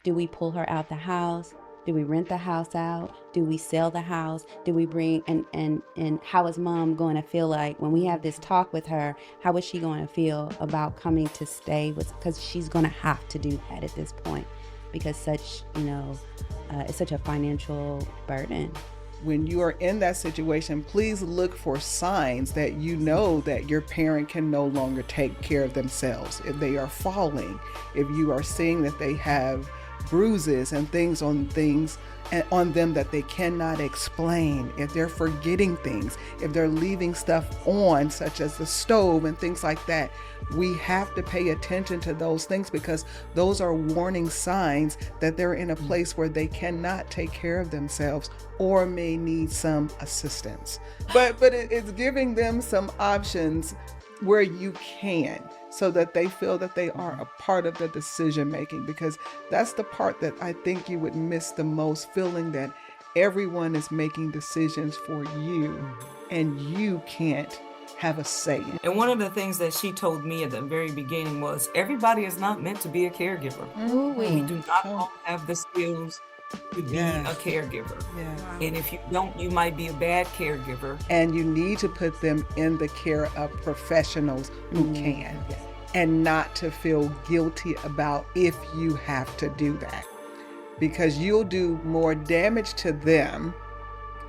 Do we pull her out the house? Do we rent the house out? Do we sell the house? Do we bring and how is mom going to feel like when we have this talk with her? How is she going to feel about coming to stay with? Because she's going to have to do that at this point, because it's such a financial burden. When you are in that situation, please look for signs that you know that your parent can no longer take care of themselves. If they are falling, if you are seeing that they have bruises and things on them that they cannot explain, if they're forgetting things, if they're leaving stuff on, such as the stove and things like that, we have to pay attention to those things, because those are warning signs that they're in a place where they cannot take care of themselves or may need some assistance. But it's giving them some options where you can, so that they feel that they are a part of the decision making, because that's the part that I think you would miss the most, feeling that everyone is making decisions for you and you can't have a say in it. And one of the things that she told me at the very beginning was everybody is not meant to be a caregiver. We do not all have the skills to be a caregiver. Yeah. And if you don't, you might be a bad caregiver. And you need to put them in the care of professionals who can, and not to feel guilty about if you have to do that, because you'll do more damage to them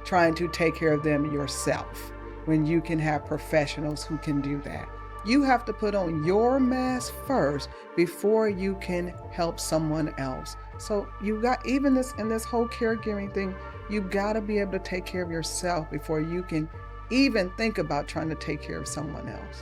trying to take care of them yourself when you can have professionals who can do that. You have to put on your mask first before you can help someone else. So you got, even this in this whole caregiving thing, you got to be able to take care of yourself before you can even think about trying to take care of someone else.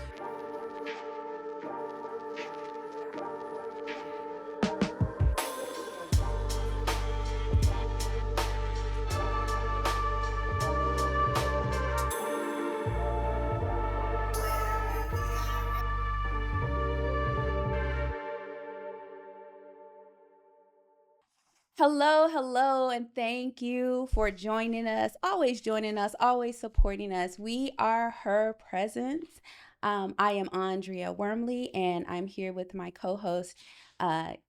Hello, and thank you for joining us, always supporting us. We are Her Presence. I am Andrea Wormley, and I'm here with my co-host,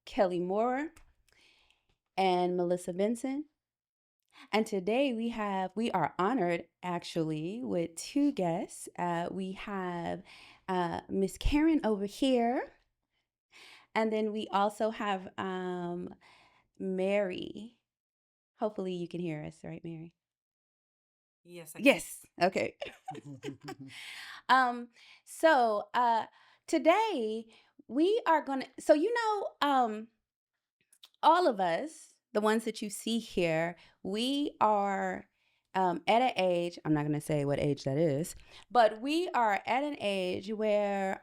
Kelly Moore and Melissa Benson. And today we are honored actually with two guests. We have Miss Karen over here, and then we also have Mary. Hopefully you can hear us, right, Mary? Yes, I can. Yes. Okay. So today we are gonna, all of us, the ones that you see here, we are at an age, I'm not gonna say what age that is, but we are at an age where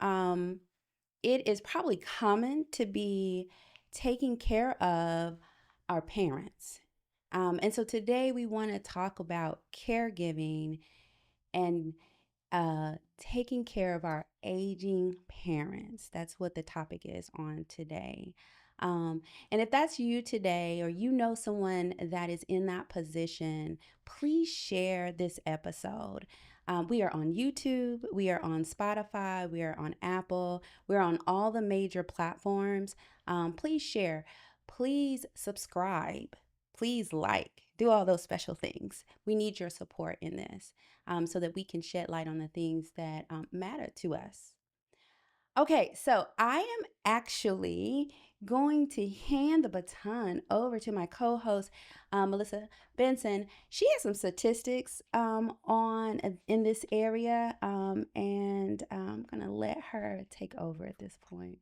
it is probably common to be taking care of our parents. And so today we want to talk about caregiving and taking care of our aging parents. That's what the topic is on today. And if that's you today, or you know someone that is in that position, please share this episode. We are on YouTube, we are on Spotify, we are on Apple, we're on all the major platforms. Please share, please subscribe, please like, do all those special things. We need your support in this, so that we can shed light on the things that matter to us. Okay, so I am actually going to hand the baton over to my co-host, Melissa Benson. She has some statistics in this area, and I'm gonna let her take over at this point.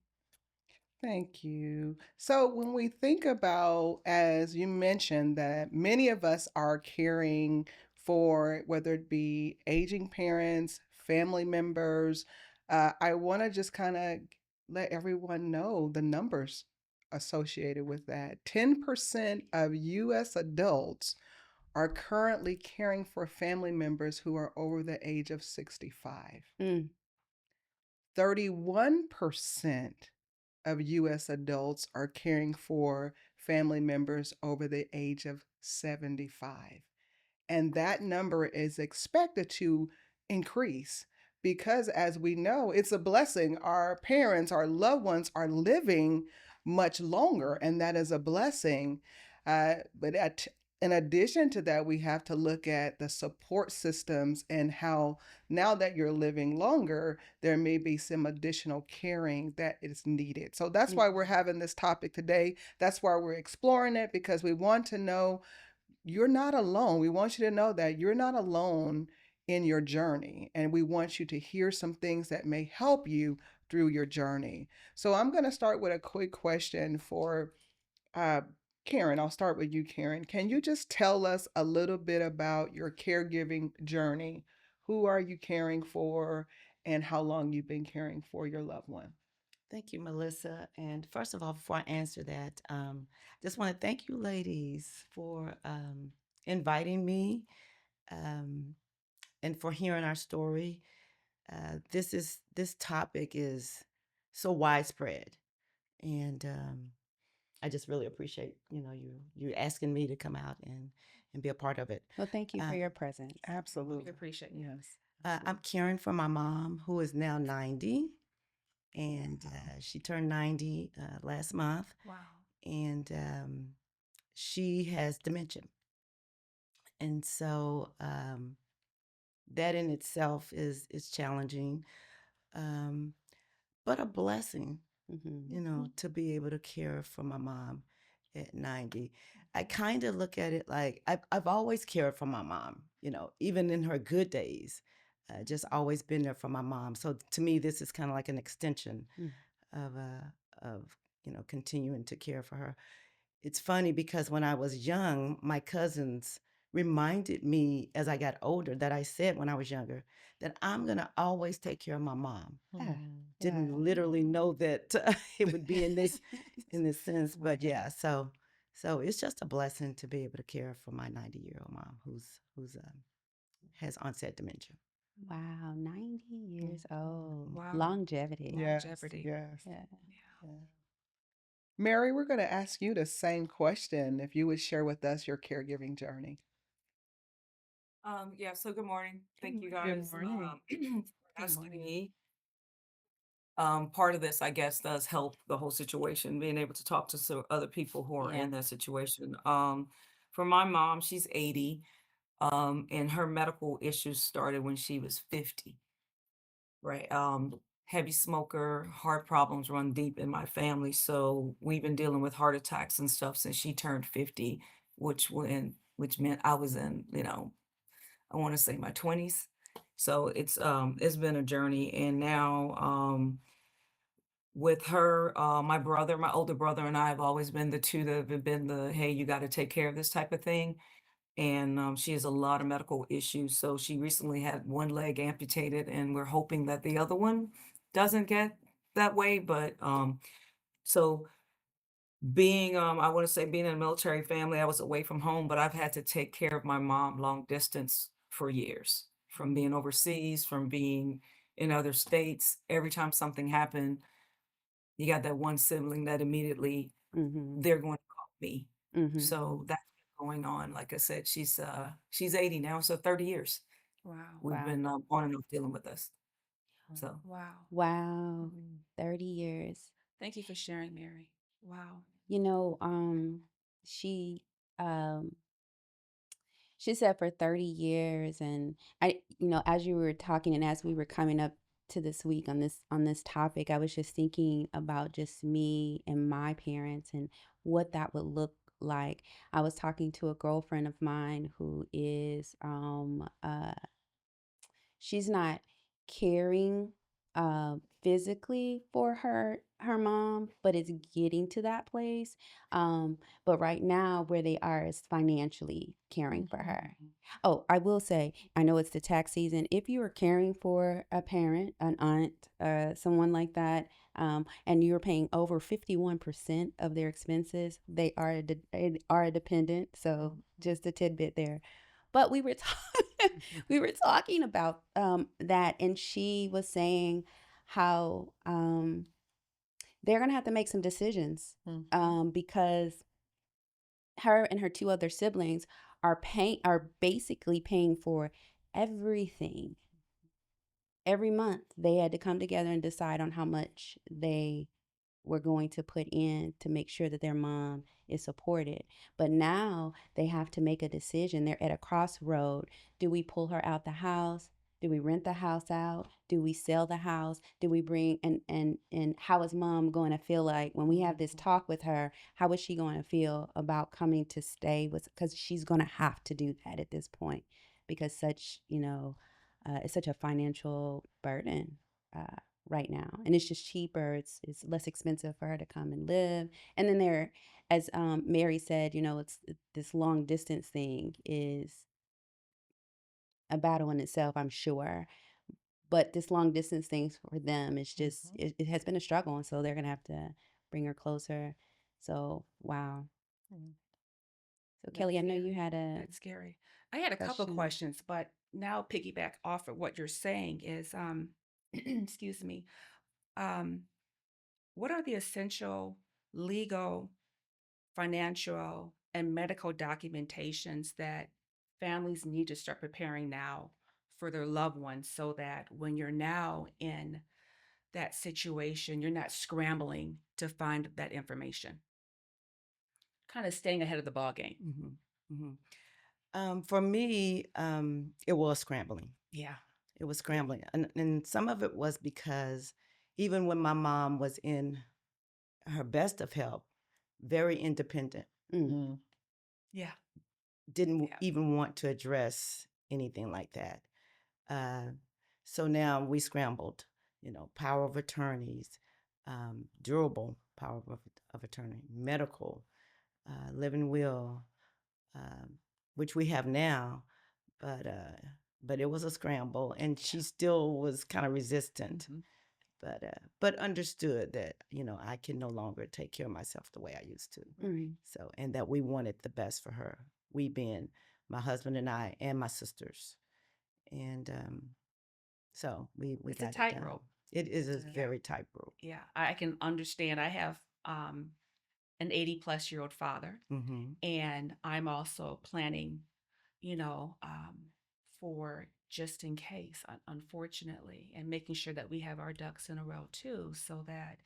Thank you. So when we think about, as you mentioned, that many of us are caring for, whether it be aging parents, family members, I want to just kind of let everyone know the numbers associated with that. 10% of US adults are currently caring for family members who are over the age of 65. Mm. 31% of US adults are caring for family members over the age of 75. And that number is expected to increase because, as we know, it's a blessing. Our parents, our loved ones are living much longer, and that is a blessing. But in addition to that, we have to look at the support systems and how now that you're living longer, there may be some additional caring that is needed. So that's why we're having this topic today. That's why we're exploring it, because we want to know you're not alone. We want you to know that you're not alone in your journey. And we want you to hear some things that may help you through your journey. So I'm going to start with a quick question for uh, Karen. I'll start with you, Karen. Can you just tell us a little bit about your caregiving journey? Who are you caring for, and how long you've been caring for your loved one? Thank you, Melissa. And first of all, before I answer that, just want to thank you, ladies, for inviting me um, and for hearing our story. This topic is so widespread, and I just really appreciate you asking me to come out and be a part of it. Well, thank you for your presence. Absolutely. We appreciate you. Yes. I'm caring for my mom, who is now 90, and she turned 90 last month. Wow. And she has dementia. And so that in itself is challenging, but a blessing, to be able to care for my mom at 90. I kind of look at it like I've always cared for my mom, even in her good days, just always been there for my mom. So to me, this is kind of like an extension of continuing to care for her. It's funny because when I was young, my cousins reminded me as I got older that I said when I was younger that I'm going to always take care of my mom. Didn't literally know that it would be in this sense, but yeah, so it's just a blessing to be able to care for my 90-year-old mom who's has onset dementia. Wow, 90 years old. Wow. Longevity. Yes. Longevity. Yes. Yeah. Yeah. Mary, we're going to ask you the same question. If you would share with us your caregiving journey. Yeah, so good morning. Thank you Good guys morning. for asking me. Part of this, I guess, does help the whole situation, being able to talk to other people who are Yeah. in that situation. For my mom, she's 80, and her medical issues started when she was 50, right? Heavy smoker, heart problems run deep in my family. So we've been dealing with heart attacks and stuff since she turned 50, which meant I was in, I want to say my 20s. So it's been a journey. And now with her, my older brother and I have always been the two that have been the, hey, you got to take care of this type of thing. And she has a lot of medical issues. So she recently had one leg amputated, and we're hoping that the other one doesn't get that way. But so being, I want to say, being in a military family, I was away from home, but I've had to take care of my mom long distance for years, from being overseas, from being in other states. Every time something happened, you got that one sibling that immediately Mm-hmm. they're going to call me. Mm-hmm. So that's going on. Like I said, she's 80 now, so 30 years Wow. we've Wow. been on and off dealing with this. So Wow. Wow. Mhm. 30 years. Thank you for sharing, Mary. Wow. She um she said for 30 years, and as you were talking and as we were coming up to this week on this topic, I was just thinking about just me and my parents and what that would look like. I was talking to a girlfriend of mine who is she's not caring physically for her mom, but it's getting to that place. But right now where they are is financially caring for her. Oh, I will say, I know it's the tax season. If you are caring for a parent, an aunt, someone like that, and you're paying over 51% of their expenses, they are a dependent. So just a tidbit there. But we were we were talking about that, and she was saying how they're gonna have to make some decisions because her and her two other siblings are basically paying for everything. Every month they had to come together and decide on how much they were going to put in to make sure that their mom is supported. But now they have to make a decision. They're at a crossroad. Do we pull her out the house? Do we rent the house out? Do we sell the house? Do we bring and how is mom going to feel like when we have this talk with her? How is she going to feel about coming to stay with? Because she's going to have to do that at this point, because it's such a financial burden right now, and it's just cheaper. It's less expensive for her to come and live. And then there, as Mary said, this long distance thing is a battle in itself, I'm sure. But this long distance thing for them is just it has been a struggle, and so they're gonna have to bring her closer. So wow. Mhm. So That's Kelly, I know you scary. had a That's scary. I had a couple question. questions, but now piggyback off of what you're saying is, excuse me, um, what are the essential legal, financial, and medical documentations that families need to start preparing now for their loved ones so that when you're now in that situation, you're not scrambling to find that information? Kind of staying ahead of the ball game. Mm-hmm. For me, it was scrambling. Yeah. It was scrambling. And some of it was because even when my mom was in her best of health, very independent, Mm. Yeah. didn't Yeah. even want to address anything like that. Uh, so now we scrambled, power of attorneys, durable power of attorney, medical, living will, um, which we have now, but it was a scramble, and she still was kind of resistant, Mhm. but understood that I can no longer take care of myself the way I used to. Mhm. So, and that we wanted the best for her. We being my husband and I and my sisters, and so we It's a got it done. tightrope. It is a Yeah. very tightrope. Yeah. I can understand. I have an 80-plus-year-old father, Mm-hmm. and I'm also planning, you know, um, for just in case, unfortunately, and making sure that we have our ducks in a row too, so that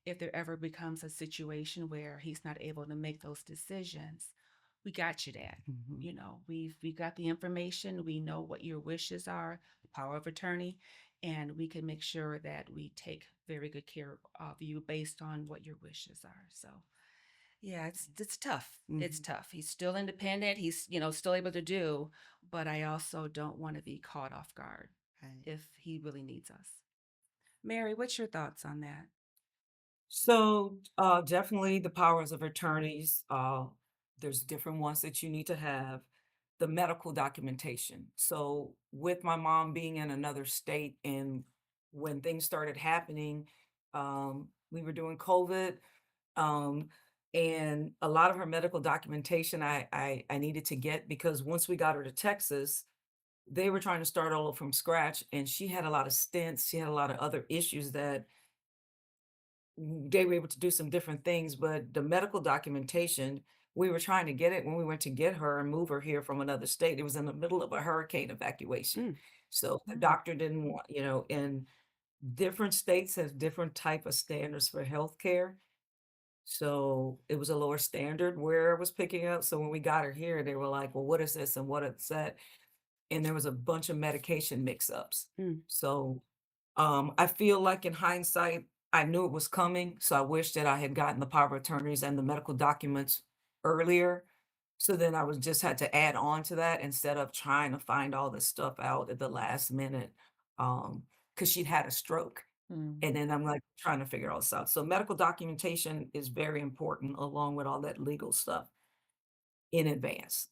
if there ever becomes a situation where he's not able to make those decisions, we got you, Dad. Mm-hmm. We've got the information. We know what your wishes are, power of attorney, and we can make sure that we take very good care of you based on what your wishes are. So yeah, it's tough. It's Mm-hmm. tough. He's still independent. He's, still able to do, but I also don't want to be caught off guard Right. if he really needs us. Mary, what's your thoughts on that? So definitely the powers of attorneys. There's different ones that you need to have. The medical documentation. So with my mom being in another state and when things started happening, we were doing COVID. Um, and a lot of her medical documentation I needed to get because once we got her to Texas, they were trying to start all over from scratch and she had a lot of stents, she had a lot of other issues that they were able to do some different things, but the medical documentation, we were trying to get it when we went to get her and move her here from another state. It was in the middle of a hurricane evacuation. Mm. So the Mm. doctor didn't want, and different states have different type of standards for healthcare. So it was a lower standard where it was picking up. So when we got her here, they were like, well, what is this and what is that? And there was a bunch of medication mix-ups. Mm. So I feel like in hindsight, I knew it was coming, so I wish that I had gotten the power of attorneys and the medical documents earlier. So then I was just had to add on to that instead of trying to find all this stuff out at the last minute. Because she'd had a stroke. Mm. And then I'm like trying to figure all this out. So medical documentation is very important along with all that legal stuff in advance.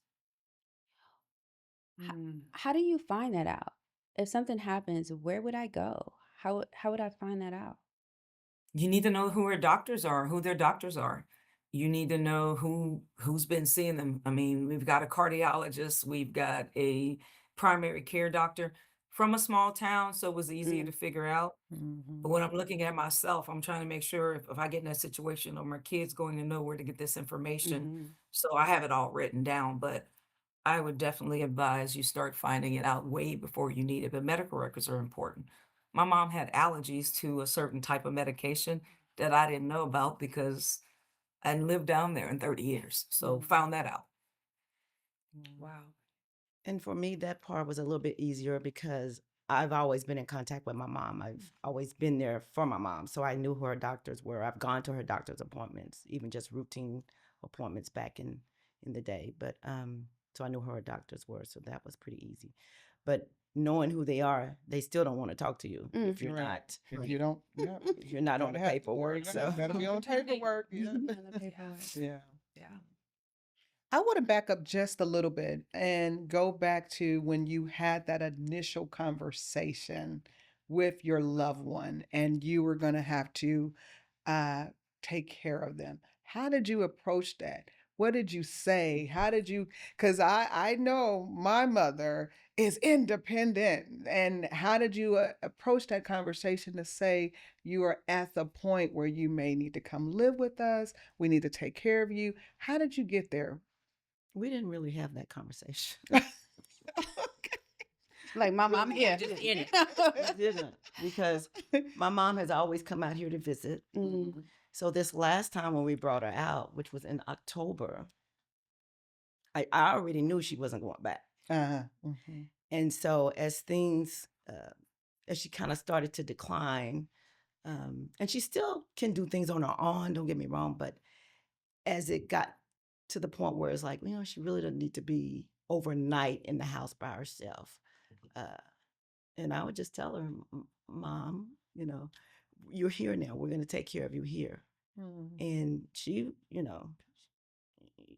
How, Mm. how do you find that out? If something happens, where would I go? How would I find that out? You need to know who her doctors are, who their doctors are. You need to know who's been seeing them. I mean, we've got a cardiologist, we've got a primary care doctor from a small town, so it was easier Mm. to figure out. But Mhm. when I'm looking at myself, I'm trying to make sure if I get in that situation or my kid's going to know where to get this information. Mhm. So I have it all written down, but I would definitely advise you start finding it out way before you need it. But medical records are important. My mom had allergies to a certain type of medication. that I didn't know about because I hadn't lived down there in 30 years. So found that out. Wow. And for me, that part was a little bit easier because I've always been in contact with my mom. I've always been there for my mom. So I knew who her doctors were. I've gone to her doctor's appointments, even just routine appointments back in the day. But so I knew who her doctors were. So that was pretty easy. But knowing who they are, they still don't want to talk to you if you're Right. not If you don't, yeah, if you're not on the paperwork. So gotta be on paperwork. Yeah. On the paperwork. Yeah. Yeah. I want to back up just a little bit and go back to when you had that initial conversation with your loved one and you were going to have to uh, take care of them. How did you approach that? What did you say? How did you? Because I know my mother is independent. And how did you approach that conversation to say you are at the point where you may need to come live with us? We need to take care of you. How did you get there? we didn't really have that conversation. Like, Mom, I'm here. Just in it. We didn't because my mom has always come out here to visit. Mm. So this last time when we brought her out, which was in October, I already knew she wasn't going back. Mhm. And so as things, as she kind of started to decline, and she still can do things on her own, don't get me wrong, but as it got to the point where it's like, she really doesn't need to be overnight in the house by herself. Uh, and I would just tell her, Mom, you're here now. We're going to take care of you here. Mhm. And she,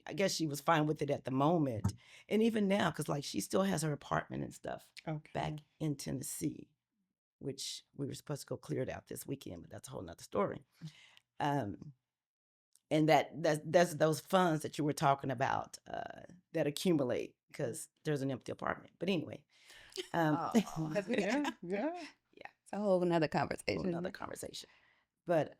I guess she was fine with it at the moment. And even now, because like she still has her apartment and stuff back Okay. in Tennessee, which we were supposed to go clear it out this weekend, but that's a whole nother story. Um, and that's those funds that you were talking about that accumulate because there's an empty apartment. But anyway, Oh, Yeah. Yeah. it's a whole nother whole conversation. nother conversation. But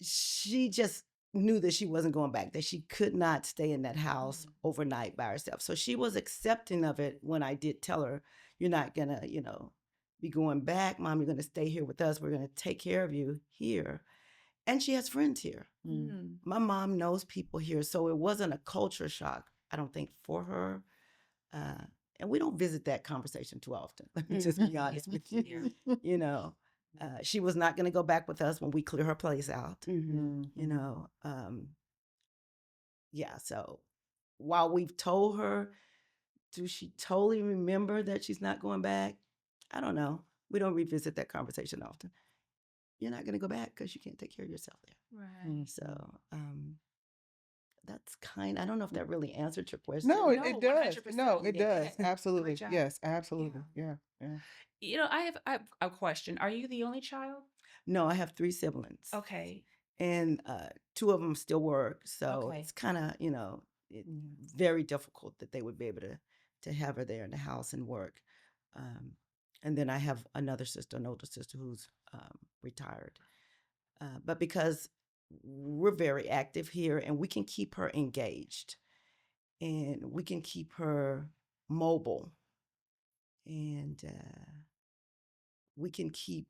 she just knew that she wasn't going back, that she could not stay in that house overnight by herself. So she was accepting of it when I did tell her, you're not gonna, be going back, Mom, you're gonna stay here with us. We're gonna take care of you here. And she has friends here. Mm. My mom knows people here. So it wasn't a culture shock, I don't think, for her. And we don't visit that conversation too often. Let me just be honest with you. She was not going to go back with us when we clear her place out. Mhm. Yeah. So while we've told her, do she totally remember that she's not going back? I don't know. We don't revisit that conversation often. You're not going to go back because you can't take care of yourself there. Right. So that's I don't know if that really answered your question. No, it No, does. 100%. No, it Yeah, go does. ahead. Great Absolutely. job. Yes, absolutely. Yeah. Yeah. I have a question. Are you the only child? No, I have 3 siblings. Okay. And 2 of them still work. So Okay. it's kind of, very difficult that they would be able to have her there in the house and work. And then I have another sister, an older sister who's retired. But because we're very active here and we can keep her engaged and we can keep her mobile and we can keep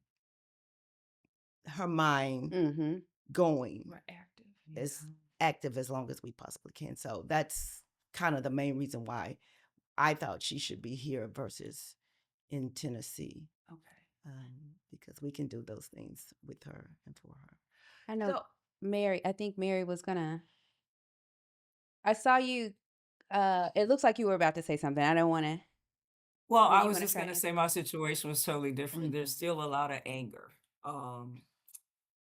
her mind Mhm. going We're active. as active as long as we possibly can. So that's kind of the main reason why I thought she should be here versus in Tennessee, Okay. because we can do those things with her and for her. I know So Mary, I think Mary was gonna. I saw you. It looks like you were about to say something. I don't want to. Well, I You was want to just try going to and. say my situation was totally different. There's Mhm. still a lot of anger. Um,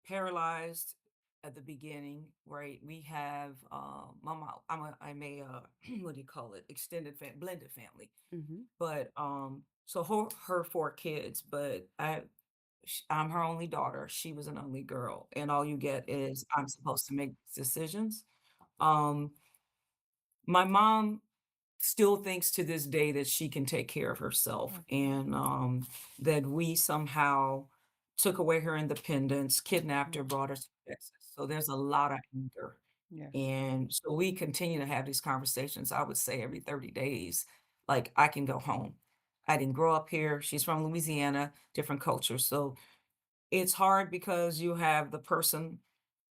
Paralyzed at the beginning, right? We have my mom. I'm a what do you call it? Blended family. Mhm. But so her 4 kids, but I'm her only daughter. She was an only girl, and all you get is I'm supposed to make decisions. Um, my mom still thinks to this day that she can take care of herself and that we somehow took away her independence, kidnapped her, brought her to Texas. So there's a lot of anger. Yes. And so we continue to have these conversations, I would say every 30 days, like I can go home. I didn't grow up here. She's from Louisiana, different culture. So it's hard because you have the person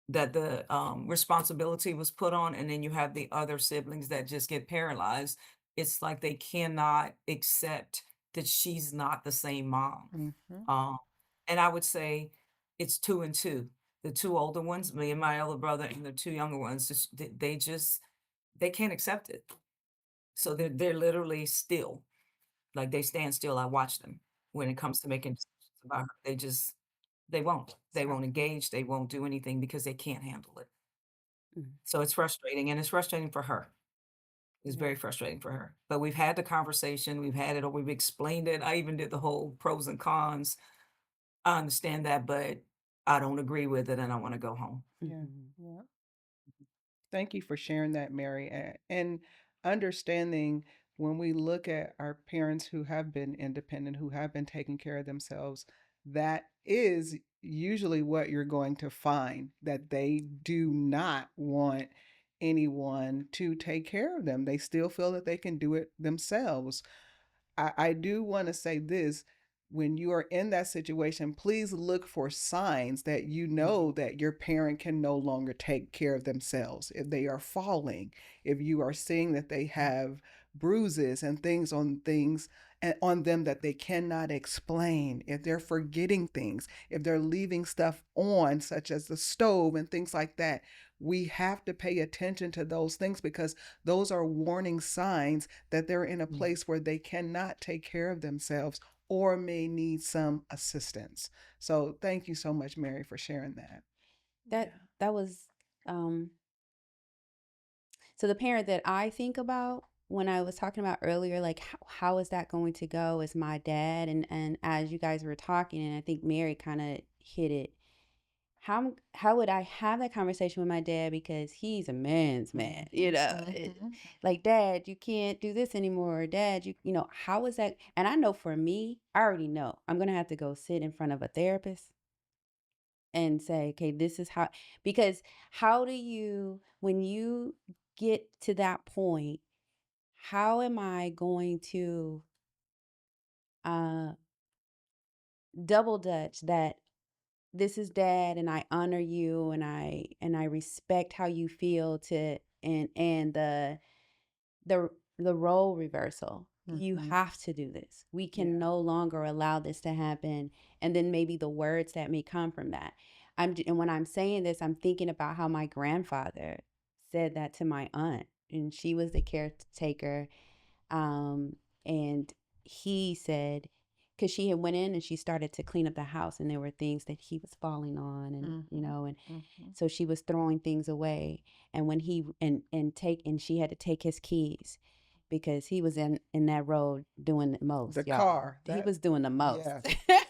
that the responsibility was put on, and then you have the other siblings that just get paralyzed. It's like they cannot accept that she's not the same mom. Mm-hmm. Um, and I would say it's two and two. The two older ones, me and my elder brother, and the two younger ones, they just they can't accept it. So they're literally still, like they stand still. I watch them when it comes to making decisions about her. They won't engage. They won't do anything because they can't handle it. Mm. So it's frustrating, and it's frustrating for her. It's Yeah. very frustrating for her. But we've had the conversation, we've had it, or we've explained it. I even did the whole pros and cons. I understand that, but I don't agree with it, and I want to go home. Yeah. Mhm. Yeah. Thank you for sharing that, Mary, and understanding when we look at our parents who have been independent, who have been taking care of themselves, that is usually what you're going to find, that they do not want anyone to take care of them. They still feel that they can do it themselves. I do want to say this. When you are in that situation, please look for signs that you know that your parent can no longer take care of themselves. If they are falling, if you are seeing that they have bruises and things and on them that they cannot explain, if they're forgetting things, if they're leaving stuff on, such as the stove and things like that, we have to pay attention to those things because those are warning signs that they're in a place where they cannot take care of themselves or may need some assistance. So thank you so much, Mary, for sharing that. That was um so the parent that I think about when I was talking about earlier, like how is that going to go, is my dad. And as you guys were talking, and I think Mary kind of hit it, how would I have that conversation with my dad, because he's a man's man, like, dad, you can't do this anymore, or dad, how is that? And I know for me, I already know I'm gonna have to go sit in front of a therapist and say, okay, this is how, because how do you, when you get to that point, how am I going to uh double dutch that this is dad, and I honor you, and I respect how you feel, to and the the role reversal. You have to do this. We can no longer allow this to happen. And then maybe the words that may come from that. And when I'm saying this, I'm thinking about how my grandfather said that to my aunt, and she was the caretaker. Um, and he said, because she had went in and she started to clean up the house, and there were things that he was falling on, and so she was throwing things away. And when he and she had to take his keys, because he was in that road doing the most, The y'all. car. He was doing the most. Yes.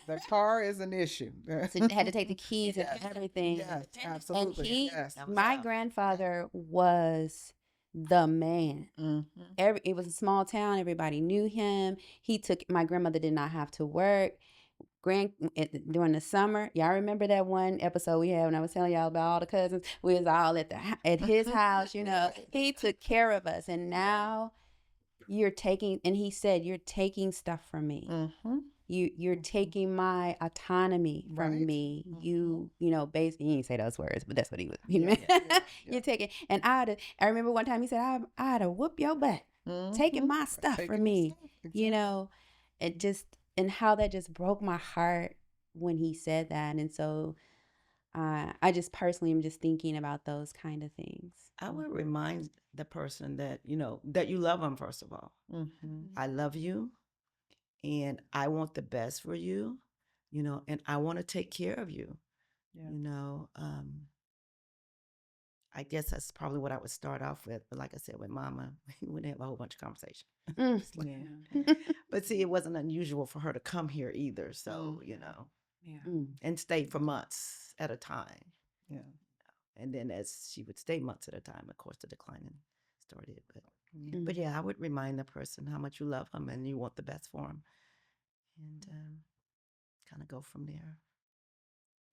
The car is an issue. So they had to take the keys and everything. Yes, And absolutely. Yes. my grandfather was the man. It was a small town. Everybody knew him. My grandmother did not have to work. During the summer, y'all remember that one episode we had when I was telling y'all about all the cousins? We was all at his house. He took care of us. And now and he said, you're taking stuff from me. You're taking my autonomy from Right. me. Basically, he didn't say those words, but that's what he meant. You're taking, and I remember one time he said, I had to whoop your butt, taking my stuff Taking from the me. stuff, exactly. It just, and how that just broke my heart when he said that. And so I just personally am just thinking about those kind of things. I would remind the person that, that you love them, first of all. I love you, and I want the best for you, and I want to take care of you. I guess that's probably what I would start off with. But like I said, with Mama, we wouldn't have a whole bunch of conversation. But see, it wasn't unusual for her to come here either. So, and stay for months at a time. Yeah. And then as she would stay months at a time, of course, the declining started. But yeah, I would remind the person how much you love them and you want the best for them. And kind of go from there.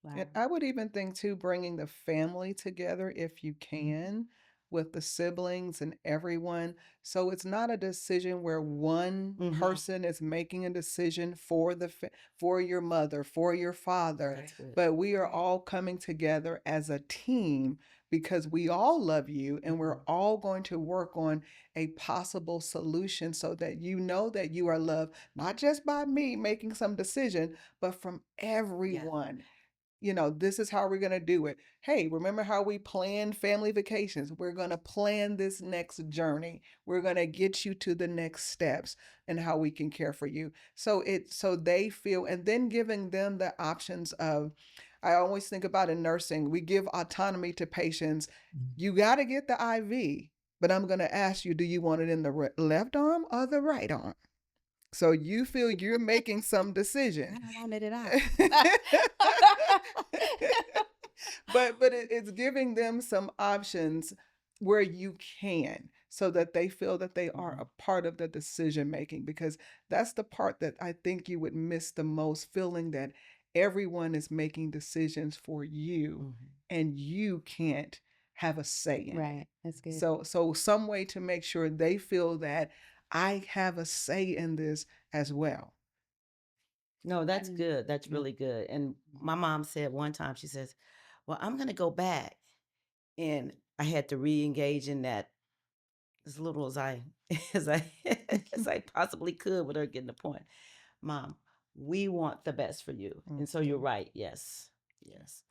Wow. And I would even think too, bringing the family together if you can. with the siblings and everyone. So it's not a decision where one person is making a decision for for your mother, for your father, That's good. but we are all coming together as a team because we all love you and we're all going to work on a possible solution so that you know that you are loved, not just by me making some decision, but from everyone. You know, this is how we're going to do it. Hey, remember how we planned family vacations? We're going to plan this next journey. We're going to get you to the next steps and how we can care for you. So they feel, and then giving them the options of, I always think about in nursing, we give autonomy to patients. You got to get the IV, but I'm going to ask you, do you want it in the left arm or the right arm? So you feel you're making some decision. I wanted it out. but it's giving them some options where you can, so that they feel that they are a part of the decision making, because that's the part that I think you would miss the most, feeling that everyone is making decisions for you and you can't have a say in it. Right. That's good. So some way to make sure they feel that I have a say in this as well. No, that's good. That's really good. And my mom said one time, she says, well, I'm going to go back. And I had to re-engage in that as little as I as I as I possibly could with her getting the point. Mom, we want the best for you. And so you're right. Yes. Yes.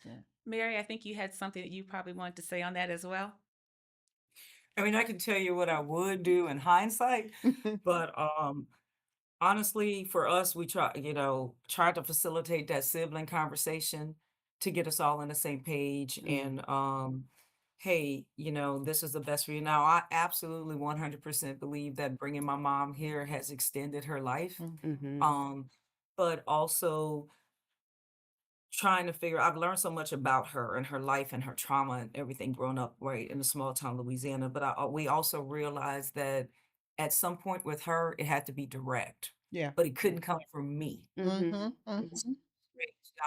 Mary, I think you had something that you probably wanted to say on that as well. I mean, I can tell you what I would do in hindsight, but honestly, for us, we tried to facilitate that sibling conversation to get us all on the same page. And hey, this is the best for you. Now, I absolutely 100% believe that bringing my mom here has extended her life. But also trying to figure, I've learned so much about her and her life and her trauma and everything growing up right in a small town Louisiana. But we also realized that at some point with her, it had to be direct, Yeah. but it couldn't come from me. Mm-hmm.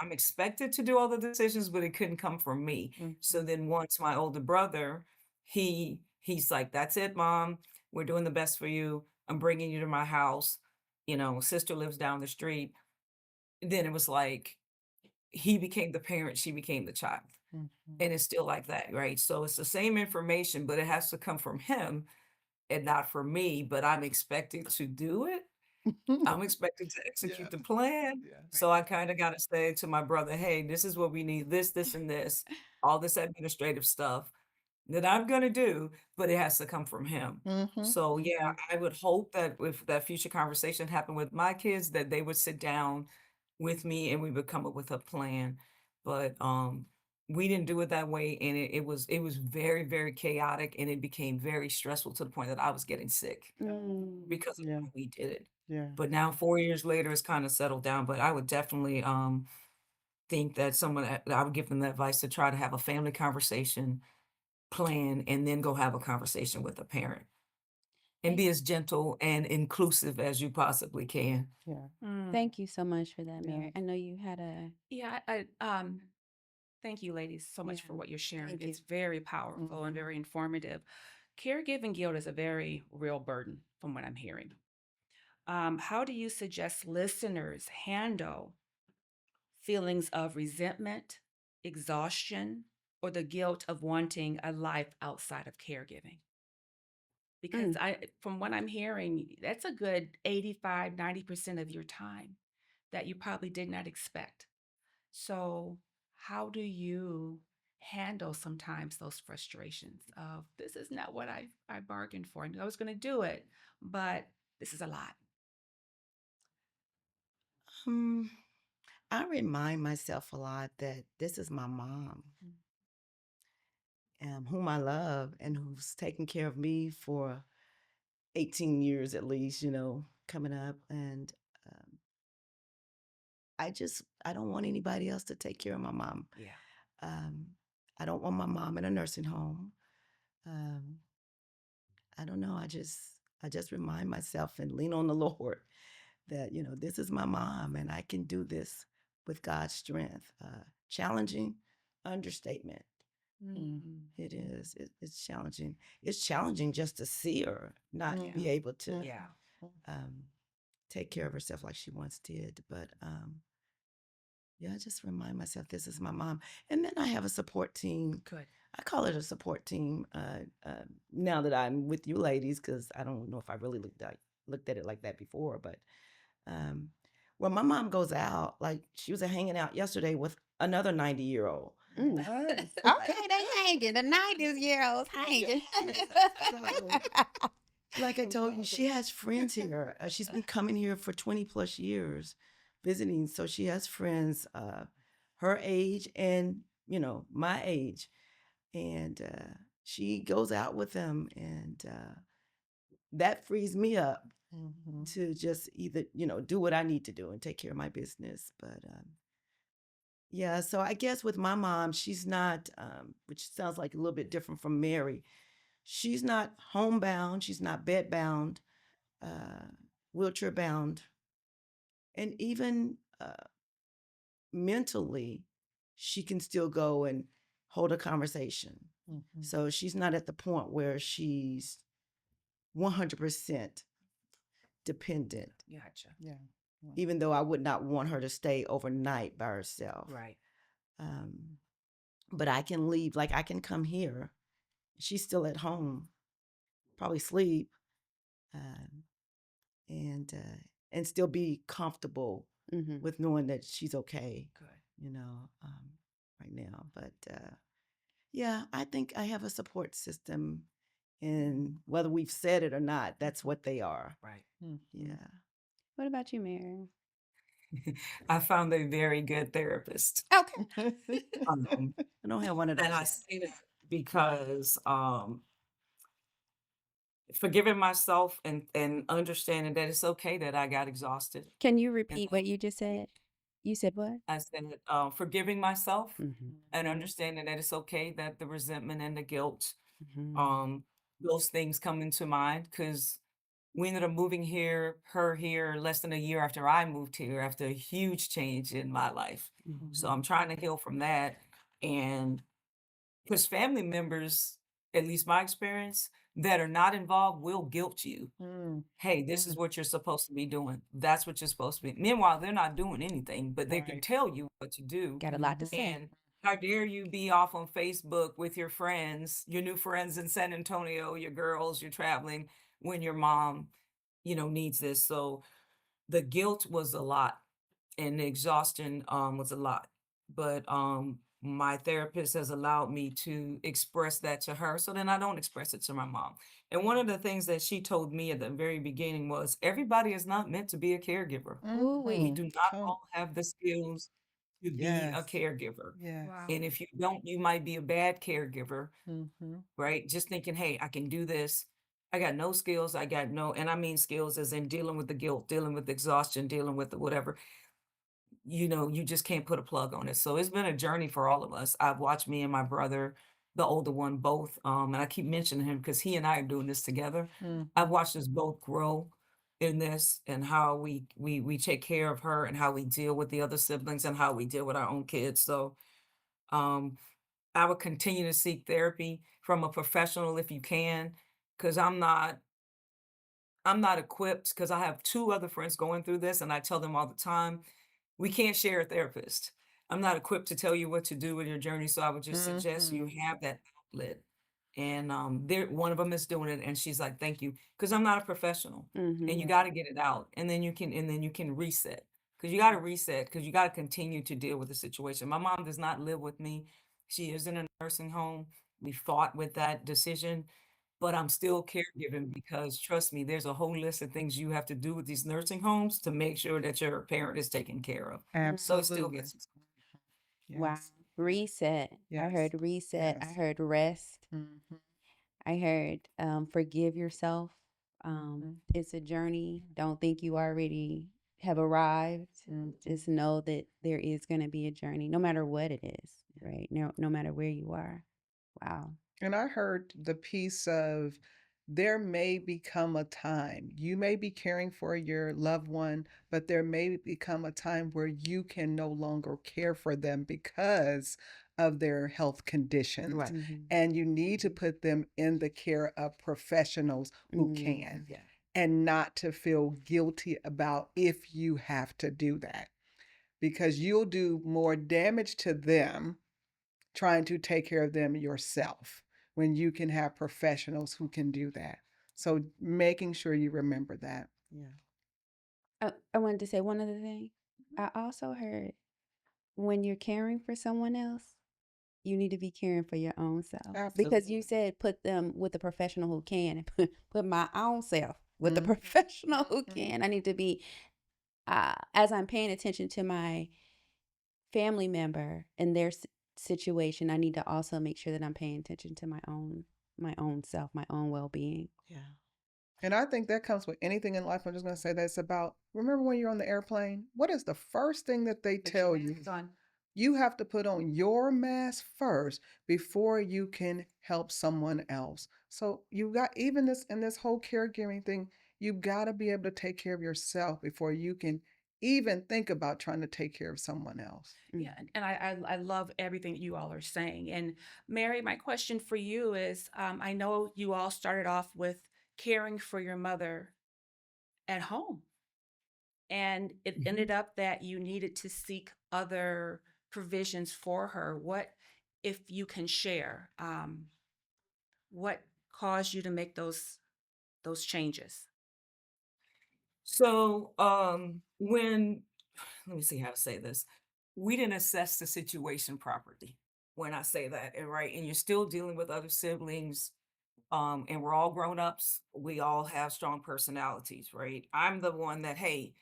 I'm expected to do all the decisions, but it couldn't come from me. So then once my older brother, he's like, that's it, mom. We're doing the best for you. I'm bringing you to my house. Sister lives down the street. Then it was like, he became the parent, she became the child. And it's still like that, right? So it's the same information, but it has to come from him and not from me, but I'm expected to do it. I'm expected to execute the plan. So I kind of got to say to my brother, hey, this is what we need, this, and this, all this administrative stuff that I'm going to do, but it has to come from him. So yeah, I would hope that if that future conversation happened with my kids, that they would sit down with me and we would come up with a plan. But we didn't do it that way, and it was very, very chaotic, and it became very stressful to the point that I was getting sick because of how we did it. Yeah. But now 4 years later, it's kind of settled down. But I would definitely think that that I would give them the advice to try to have a family conversation, plan, and then go have a conversation with a parent. And be as gentle and inclusive as you possibly can. Yeah. Thank you so much for that, Mary. Yeah. I know you had a Yeah, thank you, ladies, so much for what you're sharing. Thank It's you. very powerful and very informative. Caregiving guilt is a very real burden from what I'm hearing. How do you suggest listeners handle feelings of resentment, exhaustion, or the guilt of wanting a life outside of caregiving? Because from what I'm hearing, that's a good 85, 90% of your time that you probably did not expect. So, how do you handle sometimes those frustrations of this is not what I bargained for? I knew I was going to do it, but this is a lot. I remind myself a lot that this is my mom, whom I love and who's taken care of me for 18 years at least, coming up. And I don't want anybody else to take care of my mom. Yeah. I don't want my mom in a nursing home. I don't know. I just remind myself and lean on the Lord that, this is my mom and I can do this with God's strength. Challenging, understatement. It is. It's challenging. It's challenging just to see her, not be able to Yeah. um, take care of herself like she once did. But yeah, I just remind myself this is my mom. And then I have a support team. Good. I call it a support team now that I'm with you ladies, because I don't know if I really looked at it like that before. But when my mom goes out, like she was hanging out yesterday with another 90-year-old. Okay, they hanging. The 90-year-olds hanging. Like I told you, she has friends here. She's been coming here for 20 plus years visiting. So she has friends her age and, my age. And she goes out with them. And that frees me up to just either, do what I need to do and take care of my business. But yeah, so I guess with my mom, she's not, which sounds like a little bit different from Mary. She's not homebound. She's not bedbound, wheelchair bound. And even mentally, she can still go and hold a conversation. So she's not at the point where she's 100% dependent, Gotcha. Yeah. even though I would not want her to stay overnight by herself. Right. But I can leave, like I can come here. She's still at home, probably sleep, and still be comfortable with knowing that she's okay. Good. Right now. But yeah, I think I have a support system, and whether we've said it or not, that's what they are. Right. Yeah. What about you, Mary? I found a very good therapist. Okay. I don't have one of those And I yet. say that because forgiving myself and understanding that it's okay that I got exhausted. Can you And repeat what you just said? You said what? I said forgiving myself Mhm. and understanding that it's okay that the resentment and the guilt, Mhm. those things come into mind because we ended up moving her here less than a year after I moved here after a huge change in my life. So Mhm. I'm trying to heal from that. And because family members, at least my experience, that are not involved will guilt you. Hey, this is what you're supposed to be doing. That's what you're supposed to be. Meanwhile, they're not doing anything, but they can Right. tell you what to do. Got a lot to say. And how dare you be off on Facebook with your friends, your new friends in San Antonio, your girls, you're traveling when your mom, needs this. So the guilt was a lot and the exhaustion was a lot. But my therapist has allowed me to express that to her so then I don't express it to my mom. And one of the things that she told me at the very beginning was everybody is not meant to be a caregiver. Ooh We wee. do not Come. all have the skills to be a Yes. caregiver. Yes. Wow. And if you don't, you might be a bad caregiver, Mm-hmm. right? Just thinking, hey, I can do this. I got no skills. I got no, and I mean skills as in dealing with the guilt, dealing with exhaustion, dealing with the whatever. You just can't put a plug on it. So it's been a journey for all of us. I've watched me and my brother, the older one, both, and I keep mentioning him because he and I are doing this together. I've watched us both grow in this and how we take care of her and how we deal with the other siblings and how we deal with our own kids. So um I would continue to seek therapy from a professional if you can, because I'm not equipped because I have two other friends going through this and I tell them all the time, we can't share a therapist. I'm not equipped to tell you what to do with your journey, so I would just suggest you have that outlet. And there, one of them is doing it, and she's like, "Thank you," because I'm not a professional, and you Mhm. got to get it out, and then you can reset because you got to reset because you got to continue to deal with the situation. My mom does not live with me; she is in a nursing home. We fought with that decision, but I'm still caregiving because trust me, there's a whole list of things you have to do with these nursing homes to make sure that your parent is taken care of. So it still Absolutely. gets Wow. Yes. Reset. I Yes. heard reset. I Yes. heard rest. Mm-hmm. I heard forgive yourself. Mm-hmm. It's a journey. Don't think you already have arrived. Just know that there is going to be a journey, no matter what it is, right? No matter where you are. Wow. And I heard the piece of there may become a time, you may be caring for your loved one, but there may become a time where you can no longer care for them because of their health conditions. Right. Mhm. And you need to put them in the care of professionals who can, Yeah. and not to feel guilty about if you have to do that, because you'll do more damage to them trying to take care of them yourself when you can have professionals who can do that. So making sure you remember that. Yeah. I wanted to say one other thing. I also heard when you're caring for someone else, you need to be caring for your own self because you Absolutely. said put them with a professional who can, and put my own self with the Mhm. professional who Mhm. can. I need to be as I'm paying attention to my family member and their situation. I need to also make sure that I'm paying attention to my own self, my own well-being. Yeah. And I think that comes with anything in life. I'm just going to say that it's about, remember when you're on the airplane, what is the first thing that they Put your tell you? mask on. You have to put on your mask first before you can help someone else. So you got, even this in this whole caregiving thing, you got to be able to take care of yourself before you can even think about trying to take care of someone else. Yeah, and I love everything you all are saying. And Mary, my question for you is, I know you all started off with caring for your mother at home, and it ended up that you needed to seek other provisions for her. What, if you can share, what caused you to make those changes? So, when let me see how to say this. We didn't assess the situation properly when I say that, and right, and you're still dealing with other siblings, and we're all grown ups. We all have strong personalities, right? I'm the one that, hey,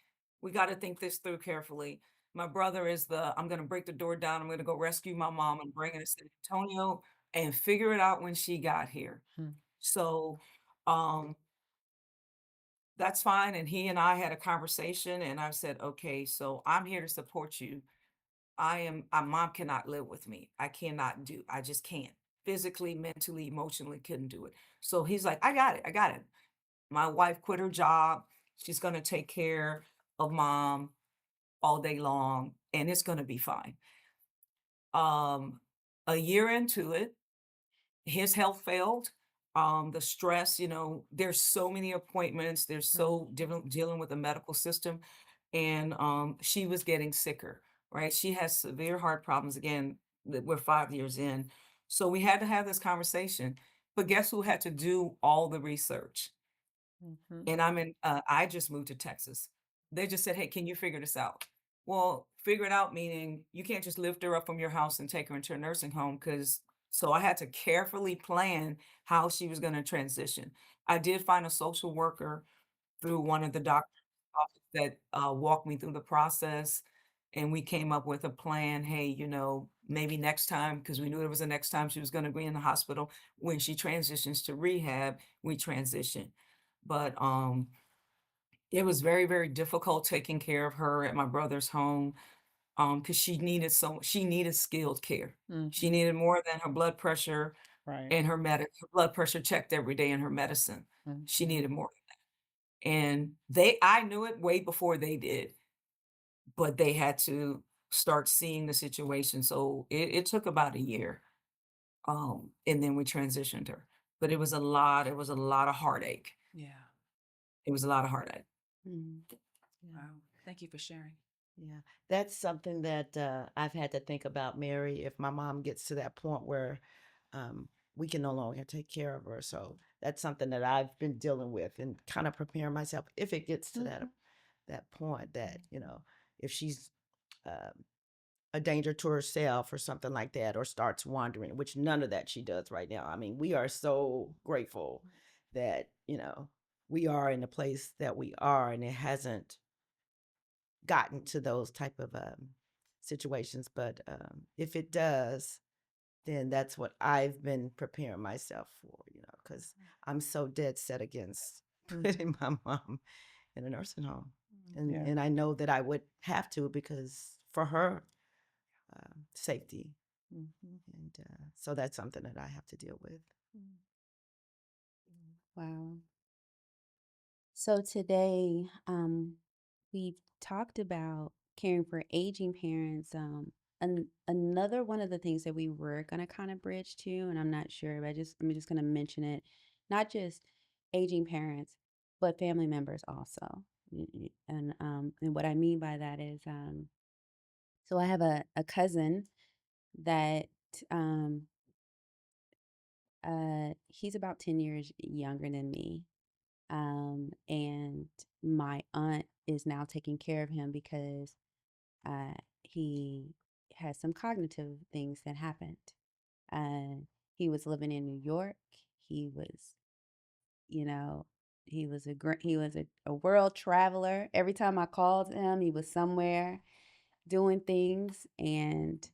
we got to think this through carefully. My brother is the, I'm going to break the door down. I'm going to go rescue my mom and bring her to San Antonio and figure it out when she got here. Hmm. So, um, that's fine. And he and I had a conversation, and I said, okay, so I'm here to support you. Mom cannot live with me. I just can't. Physically, mentally, emotionally, couldn't do it. So he's like, I got it. I got it. My wife quit her job. She's going to take care of mom all day long, and it's going to be fine. Um, a year into it, his health failed. The stress, there's so many appointments. There's so different dealing with the medical system, and she was getting sicker. Right, she has severe heart problems. Again, we're 5 years in, so we had to have this conversation. But guess who had to do all the research? Mhm. And I just moved to Texas. They just said, "Hey, can you figure this out?" Well, figure it out meaning you can't just lift her up from your house and take her into a nursing home because so I had to carefully plan how she was going to transition. I did find a social worker through one of the doctor's office that walked me through the process, and we came up with a plan. Hey, maybe next time, because we knew there was a next time she was going to be in the hospital. When she transitions to rehab, we transition. But it was very, very difficult taking care of her at my brother's home, because she needed skilled care. She Mhm. needed more than her blood pressure Right. and her blood pressure checked every day and her medicine. She Mhm. needed more. And I knew it way before they did, but they had to start seeing the situation. So it took about a year. And then we transitioned her. But it was a lot of heartache. Yeah. It was a lot of heartache. Mm. Yeah. Wow. Thank you for sharing. Yeah. That's something that I've had to think about, Mary, if my mom gets to that point where um, we can no longer take care of her. So that's something that I've been dealing with and kind of preparing myself if it gets to that point that, if she's um, a danger to herself or something like that, or starts wandering, which none of that she does right now. I mean, we are so grateful that, we are in the place that we are, and it hasn't gotten to those type of situations. But if it does, then that's what I've been preparing myself for, because I'm so dead set against putting my mom in a nursing home. And, Yeah. and I know that I would have to because for her safety. Mhm. And so that's something that I have to deal with. Wow. So today, we've talked about caring for aging parents, another one of the things that we were gonna kind of bridge to, and I'm not sure, but I'm just gonna mention it, not just aging parents, but family members also. And what I mean by that is, so I have a cousin that um he's about 10 years younger than me. And my aunt is now taking care of him because he has some cognitive things that happened. Uh, he was living in New York. He was, you know, he was a world traveler. Every time I called him, he was somewhere doing things. And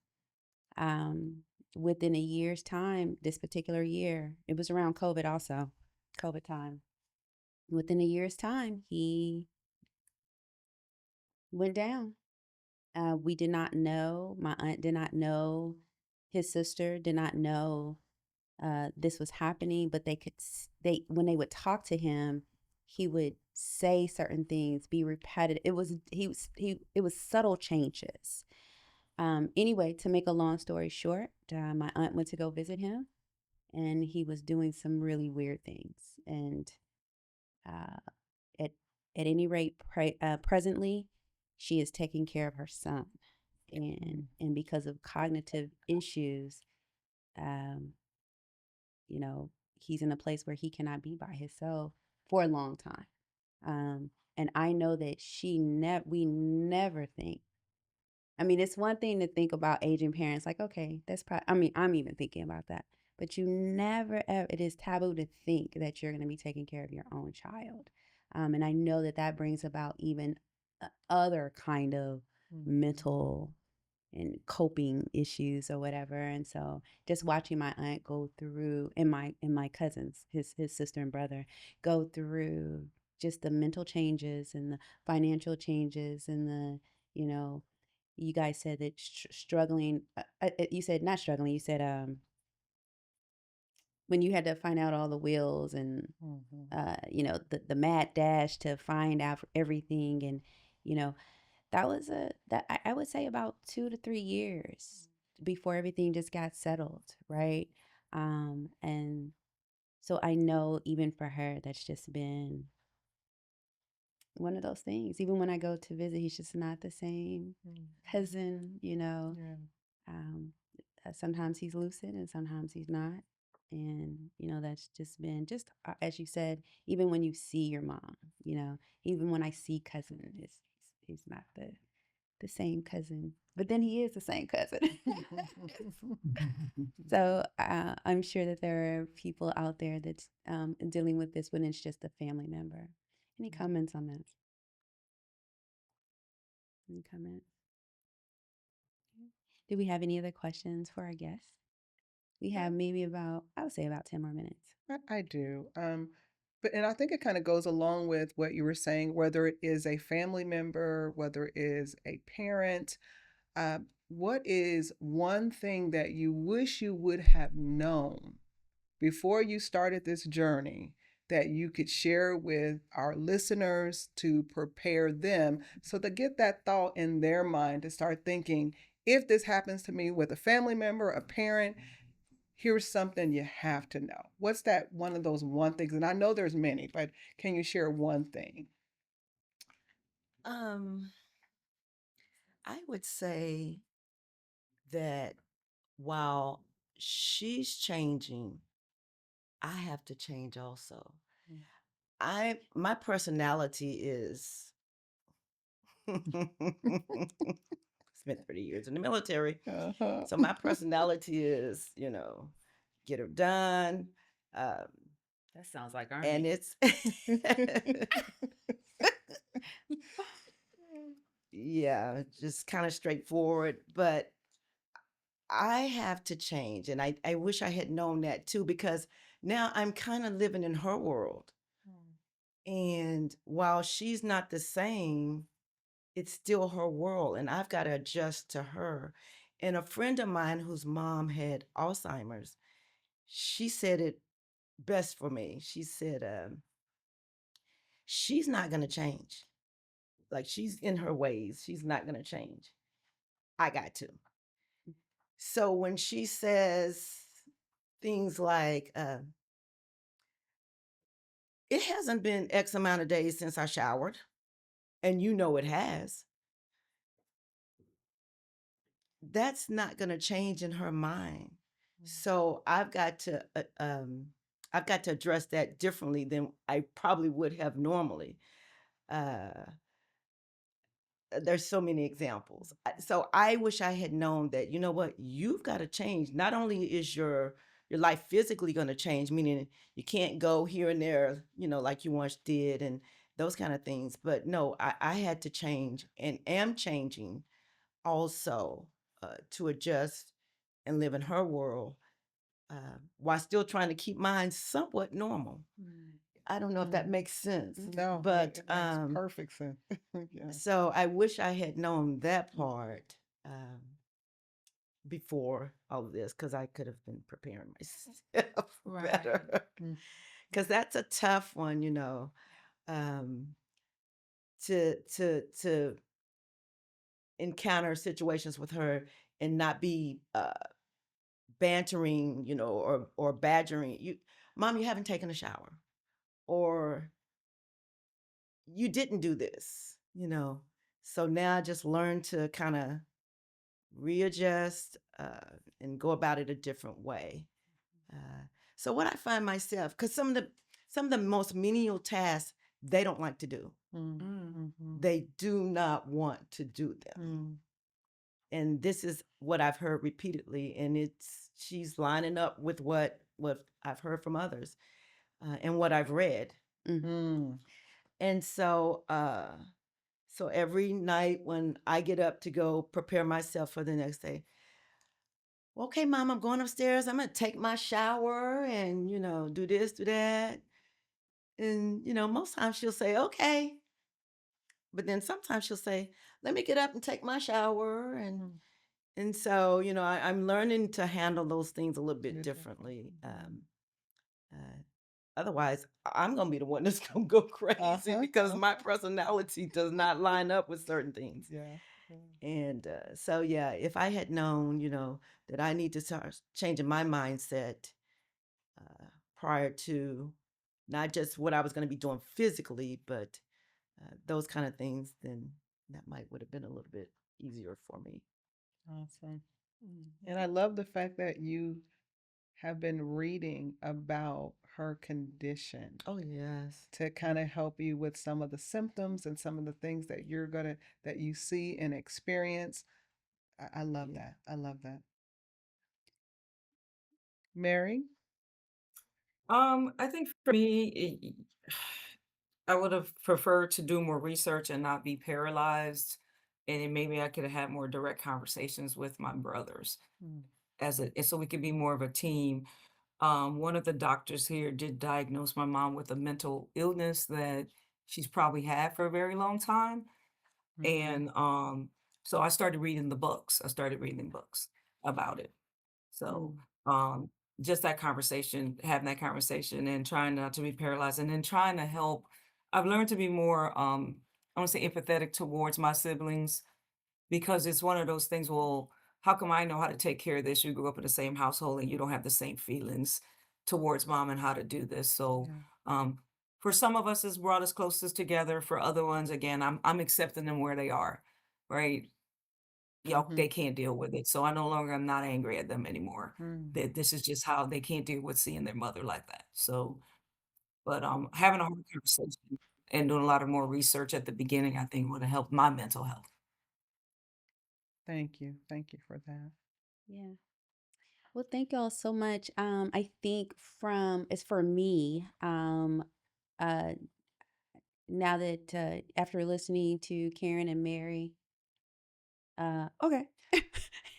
um, within a year's time, this particular year, it was around COVID also, COVID time. Within a year's time, he went down. We did not know. My aunt did not know. His sister did not know this was happening. But they when they would talk to him, he would say certain things, be repetitive. It was subtle changes. Anyway, to make a long story short, my aunt went to go visit him, and he was doing some really weird things. And uh, at at any rate, presently, she is taking care of her son, and because of cognitive issues, um, you know, he's in a place where he cannot be by himself for a long time. And I know that we never think. I mean, it's one thing to think about aging parents, like, okay, that's probably, I mean, I'm even thinking about that. But you never ever, it is taboo to think that you're going to be taking care of your own child. And I know that that brings about even other kind of mental and coping issues or whatever. And so just watching my aunt go through, and my cousins, his sister and brother, go through just the mental changes and the financial changes and the, you know, you guys said that struggling, you said not struggling, you said when you had to find out all the wills and you know, the mad dash to find out everything. And you know, that was I would say about 2 to 3 years before everything just got settled, right? And so I know even for her, that's just been one of those things. Even when I go to visit, he's just not the same cousin, you know. Yeah. Um, sometimes he's lucid and sometimes he's not. And, you know, that's just been just, as you said, even when you see your mom, you know, even when I see cousin, he's not the same cousin, but then he is the same cousin. So I'm sure that there are people out there that's dealing with this when it's just a family member. Any comments on that? Any comments? Do we have any other questions for our guests? We have maybe about, I would say about 10 more minutes. I do. But and I think it kind of goes along with what you were saying, whether it is a family member, whether it is a parent. What is one thing that you wish you would have known before you started this journey that you could share with our listeners to prepare them so to get that thought in their mind to start thinking, if this happens to me with a family member, a parent, here's something you have to know. What's that one of those one things? And I know there's many, but can you share one thing? Um, I would say that while she's changing, I have to change also. My personality is spent 30 years in the military. Uh-huh. So my personality is, you know, get her done. Um, That sounds like and Army. it's yeah, just kind of straightforward. But I have to change. And I wish I had known that too, because now I'm kind of living in her world. And while she's not the same, it's still her world. And I've got to adjust to her. And a friend of mine whose mom had Alzheimer's, she said it best for me. She said, she's not going to change. Like she's in her ways. She's not going to change. I got to. So when she says things like, it hasn't been X amount of days since I showered, and you know it has, that's not going to change in her mind. So I've got to address that differently than I probably would have normally. Uh, there's so many examples. So I wish I had known that, you know what, you've got to change. Not only is your life physically going to change, meaning you can't go here and there, like you once did, and those kind of things. But no, I had to change and am changing also to adjust and live in her world while still trying to keep mine somewhat normal. I don't know if that makes sense. No, but it makes perfect sense. Yeah. so I wish I had known that part before all of this, because I could have been preparing myself better. Because that's a tough one, to encounter situations with her and not be bantering, or badgering you. Mom, you haven't taken a shower, or you didn't do this. So now I just learned to kind of readjust and go about it a different way. So what I find myself, because some of the most menial tasks they don't like to do. They do not want to do them. And this is what I've heard repeatedly, and she's lining up with what I've heard from others and what I've read. And so so every night when I get up to go prepare myself for the next day, okay, Mom, I'm going upstairs. I'm going to take my shower and, do this, do that. And, most times she'll say, okay. But then sometimes she'll say, let me get up and take my shower. And so, I'm learning to handle those things a little bit differently. Otherwise, I'm going to be the one that's going to go crazy because my personality does not line up with certain things. Yeah. And so, yeah, if I had known, that I need to start changing my mindset prior to not just what I was going to be doing physically, but those kind of things, then that would have been a little bit easier for me. Awesome. And I love the fact that you have been reading about her condition. Oh, yes. To kind of help you with some of the symptoms and some of the things that that you see and experience. I love that. I love that. Mary? I think for me, I would have preferred to do more research and not be paralyzed. And then maybe I could have had more direct conversations with my brothers and so we could be more of a team. One of the doctors here did diagnose my mom with a mental illness that she's probably had for a very long time. And so I started reading the books. I started reading books about it. So just that conversation, having that conversation and trying not to be paralyzed and then trying to help. I've learned to be more I want to say empathetic towards my siblings because it's one of those things, well, how come I know how to take care of this? You grew up in the same household and you don't have the same feelings towards mom and how to do this. So for some of us it's brought us closest together. For other ones, again, I'm accepting them where they are, right? Y'all, they can't deal with it. So I no longer am not angry at them anymore. That this is just how they can't deal with seeing their mother like that. So, but having a hard conversation and doing a lot of more research at the beginning, I think would have helped my mental health. Thank you. Thank you for that. Yeah. Well, thank y'all so much. I think it's for me, uh, now that after listening to Karen and Mary, okay.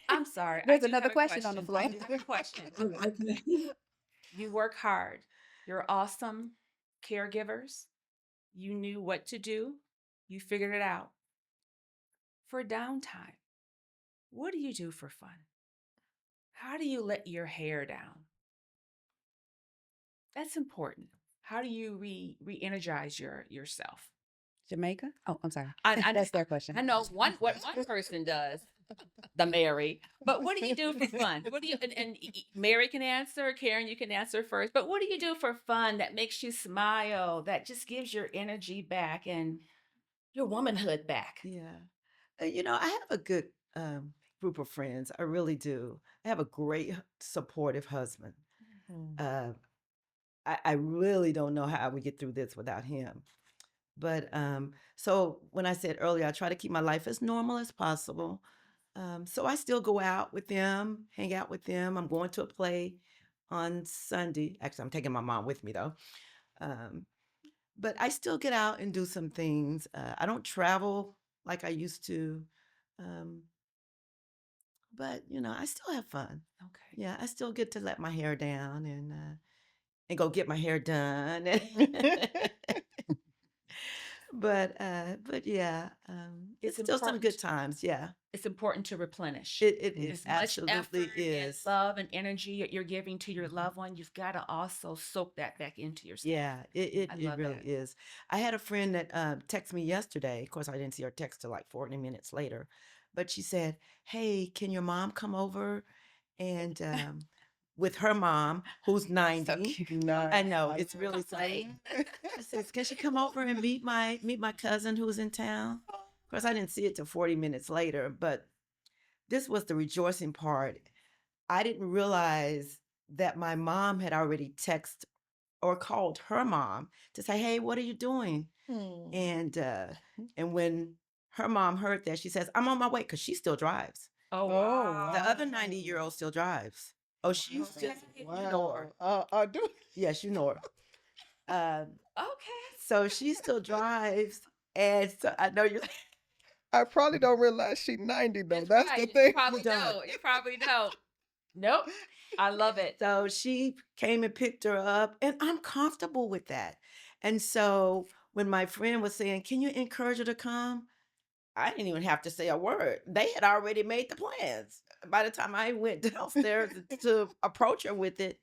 I'm sorry. There's I do another have a question on the floor. I do have a question. You work hard. You're awesome caregivers. You knew what to do. You figured it out. For downtime, what do you do for fun? How do you let your hair down? That's important. How do you re-energize yourself? Jamaica? Oh, I'm sorry. I That's their question. I know what one person does. the Mary. But what do you do for fun? What do you and Mary can answer, Karen, you can answer first. But what do you do for fun that makes you smile, that just gives your energy back and your womanhood back? Yeah. I have a good group of friends. I really do. I have a great, supportive husband. Mm. Uh, I really don't know how I would get through this without him. But so when I said earlier, I try to keep my life as normal as possible. So I still go out with them, hang out with them. I'm going to a play on Sunday. Actually, I'm taking my mom with me though. Um, but I still get out and do some things. I don't travel like I used to. Um, but I still have fun. Okay. Yeah, I still get to let my hair down and go get my hair done. But yeah, It's it's still some good important. times. Yeah, It's important to replenish. it As much absolutely effort and is. love and energy that you're giving to your loved one, you've got to also soak that back into yourself. Yeah, it I it love really that. is. I had a friend that texted me yesterday. Of course, I didn't see her text till like 40 minutes later, but she said, "Hey, can your mom come over?" And with her mom, who's So 90. cute. Nice. I know I it's love really it. funny. I says, "Can she come over and meet my cousin who's in town?" Of course, I didn't see it till 40 minutes later, but this was the rejoicing part. I didn't realize that my mom had already texted or called her mom to say, "Hey, what are you doing?" Mm. And when her mom heard that, she says, "I'm on my way," because she still drives. Oh, Oh, wow. The other wow. 90-year-old still drives. Oh, she's Okay. just, you know her. Wow. I do. Yes, you know her. Okay. So she still drives, and so I know you're. I probably don't realize she's 90 though. That's That's the right. You thing. probably don't. don't. You probably don't. Nope. I love it. So she came and picked her up, and I'm comfortable with that. And so when my friend was saying, "Can you encourage her to come?" I didn't even have to say a word. They had already made the plans. By the time I went downstairs to approach her with it,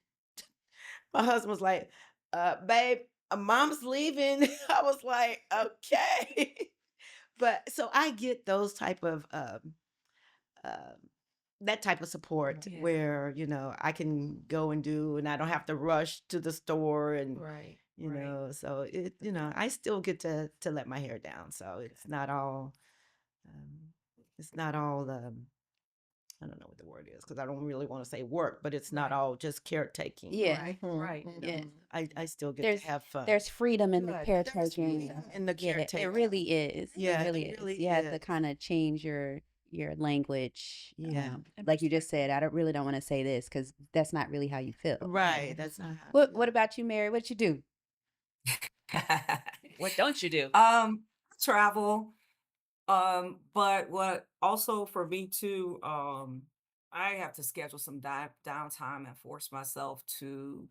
my husband was like, babe, mom's leaving. I was like, okay. But so I get those type of um, that type of support Yeah. where I can go and do, and I don't have to rush to the store, and Right. so I still get to let my hair down, so um, it's not all I don't know what the word is because I don't really want to say work, but it's not Right. all just caretaking. Yeah. Right. Mhm, Right. Yeah. mhm. I still get There's to have fun. there's freedom in the Good. There's caretaking. freedom in the Yeah, it caretaking. really is. Yeah, It really it is. really You have to is. kind of change your language. Yeah. And Like you just said, I really don't want to say this because that's not really how you feel. Right. That's not how I What feel. about you, Mary? What you do? what don't you do? Travel. But what also for me too, I have to schedule some downtime and force myself to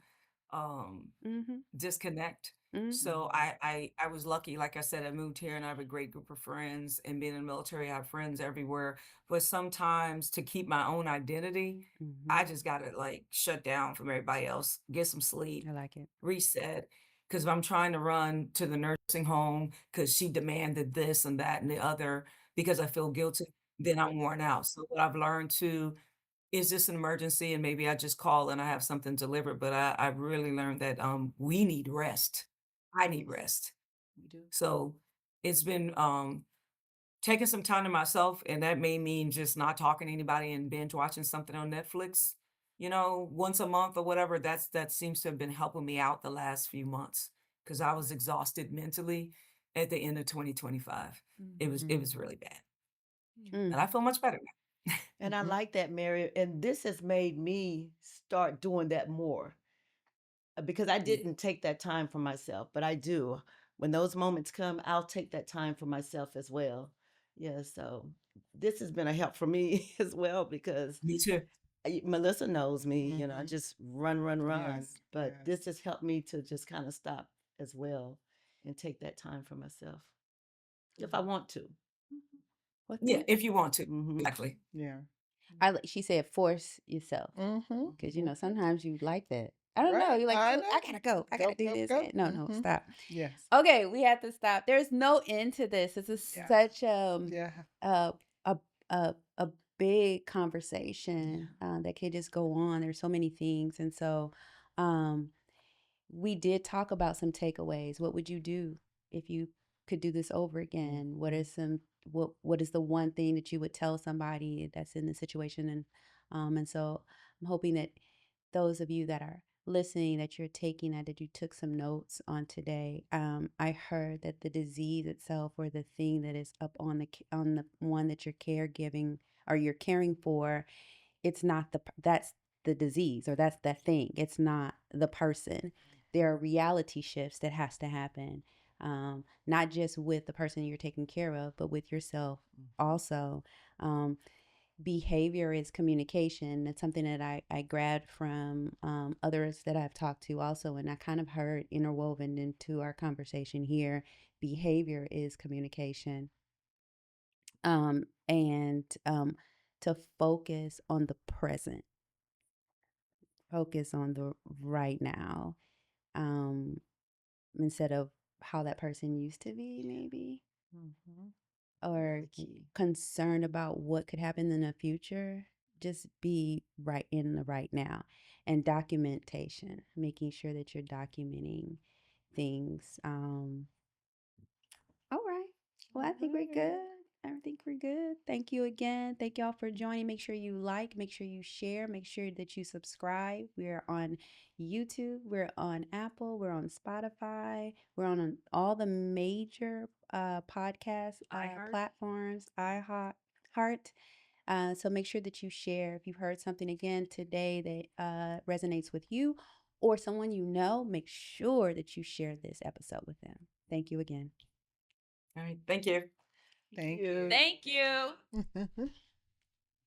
um Mm-hmm. disconnect. Mm-hmm. So I was lucky, like I said, I moved here and I have a great group of friends, and being in the military, I have friends everywhere. But sometimes to keep my own identity, Mm-hmm. I just gotta like shut down from everybody else, get some sleep, I like it. reset. Because if I'm trying to run to the nursing home because she demanded this and that and the other because I feel guilty, then I'm worn out. So what I've learned to is this an emergency and maybe I just call and I have something delivered. But I've really learned that we need rest. I need rest. You do. So it's been taking some time to myself, and that may mean just not talking to anybody and binge watching something on Netflix, once a month or whatever. That seems to have been helping me out the last few months because I was exhausted mentally at the end of 2025. It was really bad, Mm. and I feel much better now. And I Mhm. like that, Mary. And this has made me start doing that more because I Yeah. didn't take that time for myself, but I do. When those moments come, I'll take that time for myself as well. Yeah, so this has been a help for me as well because Me too. Melissa knows me, I Mhm. just run, run, run. Yes, But yes. this has helped me to just kind of stop as well and take that time for myself if I want to. Well, Yeah, thank if you want to. Hmm. Exactly. Yeah. She said force yourself Mm-hmm. because sometimes you like that. I don't know. Right. You're like, I "Oh, I know. gotta go. I Go, gotta do go, this. go. No, Mm-hmm. stop. Yes. Okay, we have to stop. There's no end to this. This is Yeah. such Yeah. a a a big conversation that could just go on. There's so many things. And so um, we did talk about some takeaways. What would you do if you could do this over again? What is what is the one thing that you would tell somebody that's in the situation? And so I'm hoping that those of you that are listening, that you're taking that you took some notes on today. I heard that the disease itself, or the thing that is up on the one that you're caregiving or you're caring for, it's not that's the disease, or that's the thing. It's not the person. There are reality shifts that has to happen, not just with the person you're taking care of, but with yourself also. Um, Behavior is communication. That's something that I grabbed from others that I've talked to also, and I kind of heard interwoven into our conversation here. Behavior is communication, and to focus on the present, focus on the right now, um, instead of how that person used to be, maybe, or Key. concerned about what could happen in the future. Just be right in the right now. And documentation, making sure that you're documenting things. All right. Well, I think we're good. I think we're good. Thank you again. Thank y'all for joining. Make sure you like, make sure you share, make sure that you subscribe. We're on YouTube, we're on Apple, we're on Spotify, we're on all the major podcast iHeart. platforms, iHeart. So make sure that you share. If you've heard something again today that resonates with you or someone you know, make sure that you share this episode with them. Thank you again. All right. Thank you. Thank you. Thank you.